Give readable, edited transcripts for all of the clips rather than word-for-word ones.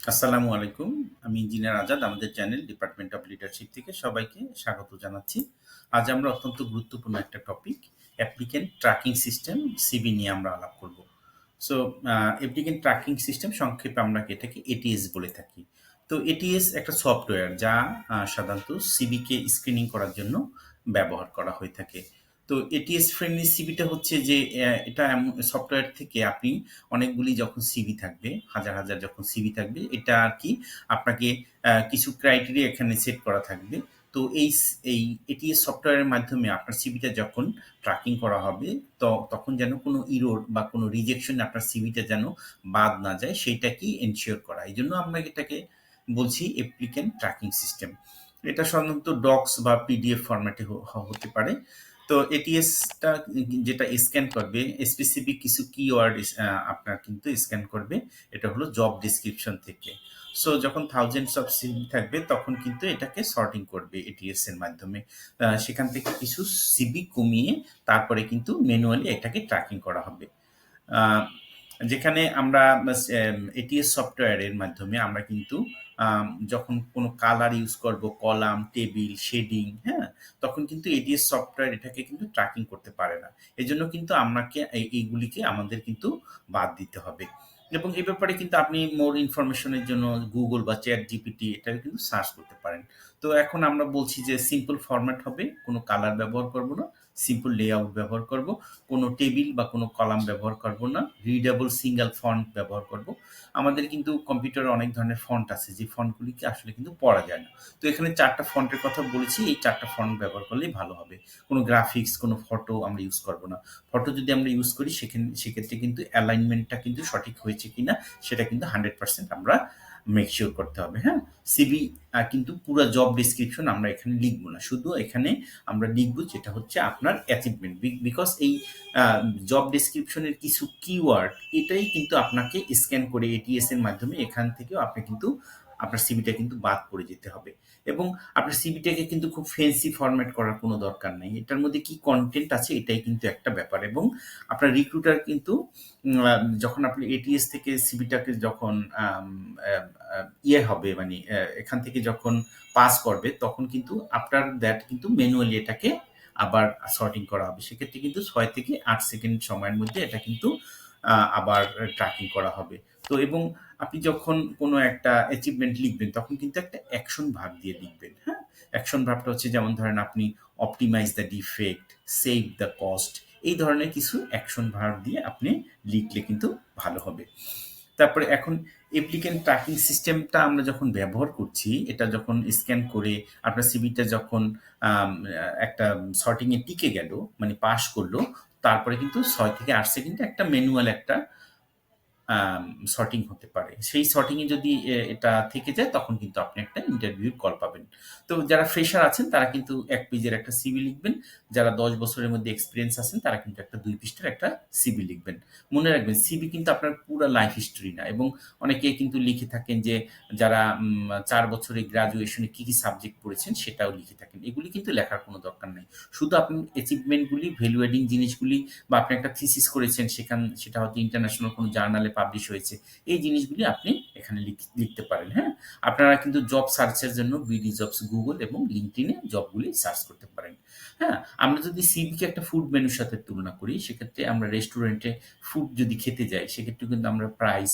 আসসালামু আলাইকুম। আমি ইঞ্জিনিয়ার আজাদ। আমাদের চ্যানেল ডিপার্টমেন্ট অফ লিডারশিপ থেকে সবাইকে স্বাগত জানাচ্ছি। আজ আমরা অত্যন্ত গুরুত্বপূর্ণ একটা topic applicant tracking system CV নিয়ে আমরা আলাপ করব। সো অ্যাপ্লিক্যান্ট ট্র্যাকিং সিস্টেম সংক্ষেপে আমরা এটাকে এটিএস বলে থাকি। তো এটিএস একটা সফটওয়্যার যা সাধারণত সিবিকে স্ক্রিনিং করার জন্য ব্যবহার করা হয়ে থাকে। তো এটিএস ফ্রেন্ডলি সিবিটা হচ্ছে যে এটা এমন সফটওয়্যার থেকে আপনি অনেকগুলি যখন সিভি থাকবে, হাজার, হাজার যখন সিভি থাকবে, এটা আর কি আপনাকে কিছু ক্রাইটেরিয়া এখানে সেট করা থাকবে। তো এই এটিএস সফটওয়্যারের মাধ্যমে আপনার সিভিটা যখন ট্র্যাকিং করা হবে, তখন যেন কোনো ইরর বা কোনো রিজেকশন আপনার সিভিটা যেন বাদ না যায়, সেইটাকেই এনশিওর করা। এই জন্য আমরা এটাকে বলছি অ্যাপ্লিক্যান্ট ট্র্যাকিং সিস্টেম। এটা সাধারণত ডক্স বা পিডিএফ ফরম্যাটে হতে পারে। তো এটিএসটা যেটা স্ক্যান করবে স্পেসিফিক কিছু কিওয়ার্ড আপনার কিন্তু স্ক্যান করবে। এটা হলো জব ডিসক্রিপশন থেকে। সো যখন থাউজেন্ডস অফ সিভি থাকবে তখন কিন্তু এটাকে সর্টিং করবে এটিএস এর মাধ্যমে। সেখান থেকে কিছু সিভি কমিয়ে তারপরে কিন্তু ম্যানুয়ালি এটাকে ট্র্যাকিং করা হবে। আহ, যেখানে আমরা এটিএস সফটওয়্যারের মাধ্যমে আমরা কিন্তু যখন কোনো কালার ইউজ করব, কলাম, টেবিল, শেডিং, হ্যাঁ, তখন কিন্তু এটিএস সফটওয়্যার এটাকে কিন্তু ট্র্যাকিং করতে পারে না। এজন্য কিন্তু আপনাকে এইগুলিকে আমাদের কিন্তু বাদ দিতে হবে। এবং এই ব্যাপারে কিন্তু আপনি মোর ইনফরমেশনের জন্য গুগল বা চ্যাট জিপিটি এটা কিন্তু সার্চ করতে পারেন। তো এখন আমরা বলছি যে সিম্পল ফরম্যাট হবে, কোনো কালার ব্যবহার করব না, সিম্পল লেআউট ব্যবহার করব, কোনো টেবিল বা কোনো কলাম ব্যবহার করব না, রিডেবল সিঙ্গেল ফন্ট ব্যবহার করব। আমাদের কিন্তু কম্পিউটারে অনেক ধরনের ফন্ট আছে যে ফন্টগুলিকে আসলে কিন্তু পড়া যায় না। তো এখানে ৪টা ফন্টের কথা বলেছি, এই ৪টা ফন্ট ব্যবহার করলেই ভালো হবে। কোনো গ্রাফিক্স, কোনো ফটো আমরা ইউজ করব না। ফটো যদি আমরা ইউজ করি সেক্ষেত্রে কিন্তু অ্যালাইনমেন্টটা কিন্তু সঠিক হয়েছে কিনা সেটা কিন্তু 100% আমরা মেক শিওর করতে হবে, হ্যাঁ? সিভি কিন্তু পুরা জব ডেসক্রিপশন আমরা এখানে লিখব না। শুধু এখানে আমরা লিখব যেটা হচ্ছে আপনার অ্যাচিভমেন্ট। বিকজ এই জব ডেসক্রিপশনের কিছু কিওয়ার্ড এটাই কিন্তু আপনাকে স্ক্যান করে এটিএস এর মাধ্যমে এখান থেকেও আপনি কিন্তু আপনার সিভিটা কিন্তু বাদ পড়ে যেতে হবে। এবং আপনার সিভিটাকে কিন্তু খুব ফেন্সি ফরম্যাট করার কোনো দরকার নেই। এটার মধ্যে কি কনটেন্ট আছে এটাই কিন্তু একটা ব্যাপার। এবং আপনার রিক্রুটার কিন্তু যখন আপনি এটিএস থেকে সিভিটাকে যখন ইয়ে হবে, মানে এখান থেকে যখন পাস করবে তখন কিন্তু আফটার দ্যাট কিন্তু ম্যানুয়ালি এটাকে আবার সর্টিং করা হবে। সেক্ষেত্রে কিন্তু 6 থেকে 8 সেকেন্ড সময়ের মধ্যে এটা কিন্তু আবার ট্র্যাকিং করা হবে। তো এবং আপনি যখন কোনো একটা অ্যাচিভমেন্ট লিখবেন তখন কিন্তু একটা অ্যাকশন ভার্ব দিয়ে লিখবেন, হ্যাঁ? অ্যাকশন ভার্বটা হচ্ছে যেমন ধরেন আপনি optimize the defect, save the cost, এই ধরনের কিছু অ্যাকশন ভার্ব দিয়ে আপনি লিখলে কিন্তু ভালো হবে। তারপরে এখন অ্যাপ্লিক্যান্ট ট্র্যাকিং সিস্টেমটা আমরা যখন ব্যবহার করছি, এটা যখন স্ক্যান করে আপনার সিভিটা যখন একটা সর্টিংয়ে টিকে গেল, মানে পাস করলো, তারপরে কিন্তু 6 থেকে 8 সেকেন্ডে একটা ম্যানুয়াল একটা সর্টিং হতে পারে। সেই সর্টিংয়ে যদি এটা থেকে যায় তখন কিন্তু আপনি একটা ইন্টারভিউর কল পাবেন। তো যারা ফ্রেশার আছেন তারা কিন্তু ১ পেজের একটা সিভি লিখবেন। যারা ১০ বছরের মধ্যে এক্সপেরিয়েন্স আছেন তারা কিন্তু একটা ২ পৃষ্ঠার একটা সিভি লিখবেন। মনে রাখবেন সিভি কিন্তু আপনার পুরা লাইফ হিস্টরি না। এবং অনেকে কিন্তু লিখে থাকেন যে যারা ৪ বছরে গ্র্যাজুয়েশনে কি সাবজেক্ট পড়েছেন সেটাও লিখে থাকেন। এগুলি কিন্তু লেখার কোনো দরকার নাই। শুধু আপনি অ্যাচিভমেন্টগুলি, ভ্যালু এডিং জিনিসগুলি, বা আপনি একটা থিসিস করেছেন সেটা হয়তো ইন্টারন্যাশনাল কোনো জার্নালে পাবলিশ হয়েছে। এই জিনিসগুলি আপনি এখানে লিখতে পারেন, হ্যাঁ? আপনারা কিন্তু জব সার্চের জন্য বিডি জবস, গুগল এবং লিঙ্কডইনে জবগুলি সার্চ করতে পারেন, হ্যাঁ? আমরা যদি সিভিকে একটা ফুড মেনুর সাথে তুলনা করি, সেক্ষেত্রে আমরা রেস্টুরেন্টে ফুড যদি খেতে যাই, সেক্ষেত্রে কিন্তু আমরা প্রাইস,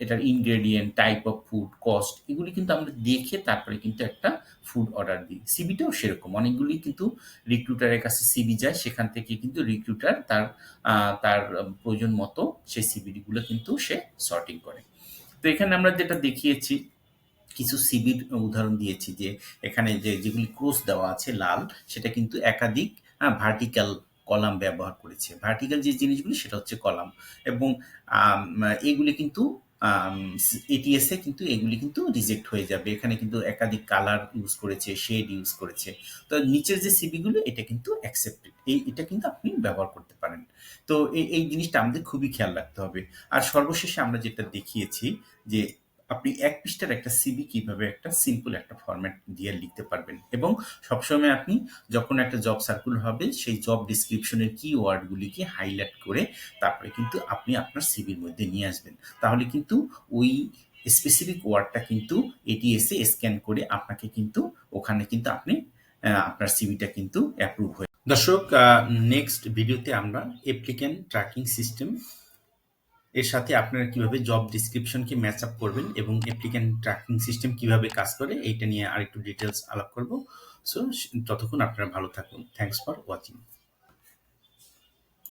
এটার ingredient, type of food, cost, এগুলি কিন্তু আমরা দেখে তারপরে কিন্তু একটা ফুড অর্ডার দিই। সিভিটাও সেরকম। অনেকগুলি কিন্তু রিক্রুটারের কাছে সিভি যায়, সেখান থেকে কিন্তু রিক্রুটার তার প্রয়োজন মতো সেই সিভিগুলো কিন্তু সে সর্টিং করে। তো এখানে আমরা যেটা দেখিয়েছি, কিছু সিভির উদাহরণ দিয়েছি যে এখানে যেগুলি ক্রস দেওয়া আছে লাল, সেটা কিন্তু একাধিক ভার্টিক্যাল কলাম ব্যবহার করেছে। ভার্টিক্যাল যে জিনিসগুলি সেটা হচ্ছে কলাম। এবং এইগুলি কিন্তু এটিএস এ কিন্তু এগুলি কিন্তু রিজেক্ট হয়ে যাবে। এখানে কিন্তু একাধিক কালার ইউজ করেছে, শেড ইউজ করেছে। তো নিচের যে সিভিগুলো এটা কিন্তু অ্যাকসেপ্টেড, এটা কিন্তু আপনি ব্যবহার করতে পারেন। তো এই জিনিসটা আমাদের খুবই খেয়াল রাখতে হবে। আর সর্বশেষে আমরা যেটা দেখিয়েছি যে আপনি ১ পৃষ্ঠার একটা সিভি কিভাবে একটা সিম্পল একটা ফরম্যাট দিয়ে লিখতে পারবেন। এবং সবসময় আপনি যখন একটা জব সার্কুলার হবে সেই জব ডেসক্রিপশনের কিওয়ার্ড গুলিকে হাইলাইট করে তারপরে কিন্তু আপনি আপনার সিভির মধ্যে নিয়ে আসবেন। তাহলে কিন্তু ওই স্পেসিফিক ওয়ার্ডটা কিন্তু এটিএসে স্ক্যান করে আপনাকে কিন্তু ওখানে কিন্তু আপনি আপনার সিভিটা কিন্তু অ্যাপ্রুভ হয়ে দর্শক, নেক্সট ভিডিওতে আমরা অ্যাপ্লিক্যান্ট ট্র্যাকিং সিস্টেম এর সাথে আপনারা কিভাবে জব ডিসক্রিপশনকে ম্যাচ আপ করবেন এবং অ্যাপ্লিক্যান্ট ট্র্যাকিং সিস্টেম কিভাবে কাজ করে এইটা নিয়ে আরেকটু ডিটেলস আলাপ করব। সো ততক্ষণ আপনারা ভালো থাকুন। Thanks for watching.